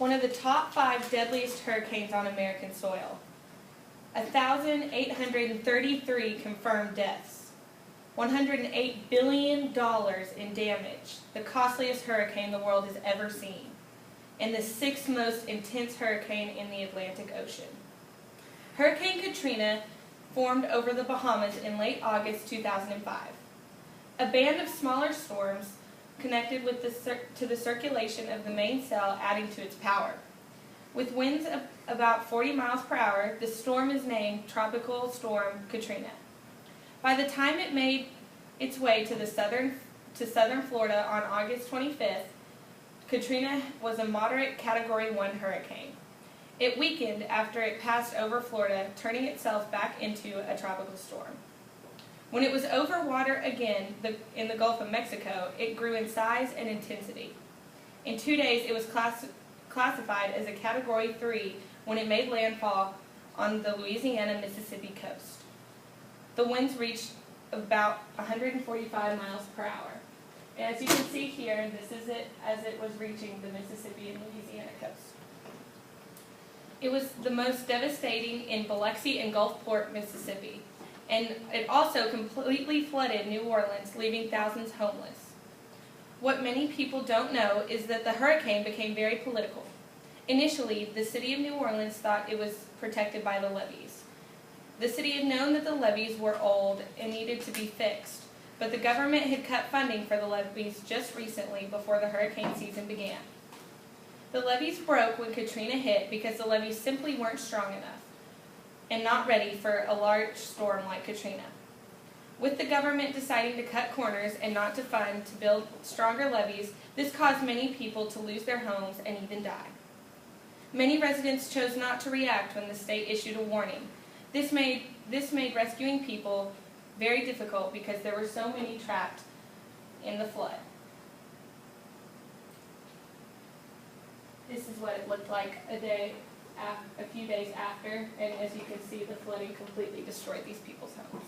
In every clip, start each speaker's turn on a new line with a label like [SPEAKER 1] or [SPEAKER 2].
[SPEAKER 1] one of the top 5 deadliest hurricanes on American soil. 1,833 confirmed deaths. $108 billion in damage, the costliest hurricane the world has ever seen, and the 6th most intense hurricane in the Atlantic Ocean. Hurricane Katrina formed over the Bahamas in late August 2005. A band of smaller storms connected with to the circulation of the main cell, adding to its power. With winds of about 40 miles per hour, the storm is named Tropical Storm Katrina. By the time it made its way to southern Florida on August 25th, Katrina was a moderate Category 1 hurricane. It weakened after it passed over Florida, turning itself back into a tropical storm. When it was over water again in the Gulf of Mexico, it grew in size and intensity. In 2 days, it was classified as a Category 3 when it made landfall on the Louisiana-Mississippi coast. The winds reached about 145 miles per hour. And as you can see here, this is it as it was reaching the Mississippi and Louisiana coast. It was the most devastating in Biloxi and Gulfport, Mississippi, and it also completely flooded New Orleans, leaving thousands homeless. What many people don't know is that the hurricane became very political. Initially, the city of New Orleans thought it was protected by the levees. The city had known that the levees were old and needed to be fixed, but the government had cut funding for the levees just recently before the hurricane season began. The levees broke when Katrina hit because the levees simply weren't strong enough and not ready for a large storm like Katrina. With the government deciding to cut corners and not to fund to build stronger levees, this caused many people to lose their homes and even die. Many residents chose not to react when the state issued a warning. This made rescuing people very difficult because there were so many trapped in the flood. This is what it looked like a few days after, and as you can see, the flooding completely destroyed these people's homes.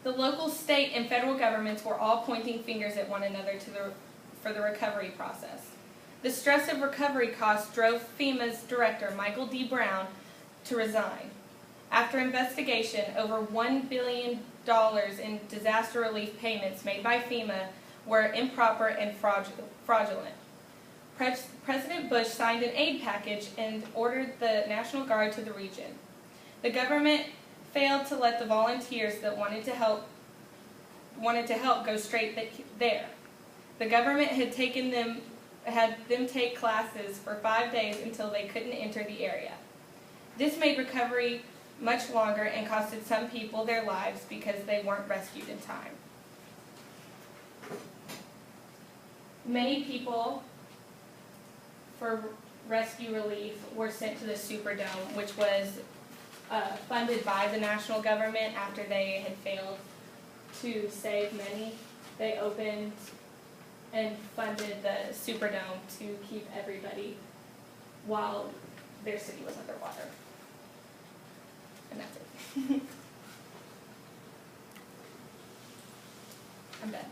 [SPEAKER 1] The local, state, and federal governments were all pointing fingers at one another for the recovery process. The stress of recovery costs drove FEMA's director, Michael D. Brown, to resign. After investigation, over $1 billion in disaster relief payments made by FEMA were improper and fraudulent. President Bush signed an aid package and ordered the National Guard to the region. The government failed to let the volunteers that wanted to help go straight there. The government had them take classes for 5 days until they couldn't enter the area. This made recovery much longer and costed some people their lives because they weren't rescued in time. Many people for rescue relief were sent to the Superdome, which was funded by the national government after they had failed to save many. They opened and funded the Superdome to keep everybody while their city was underwater. And that's it. I'm done.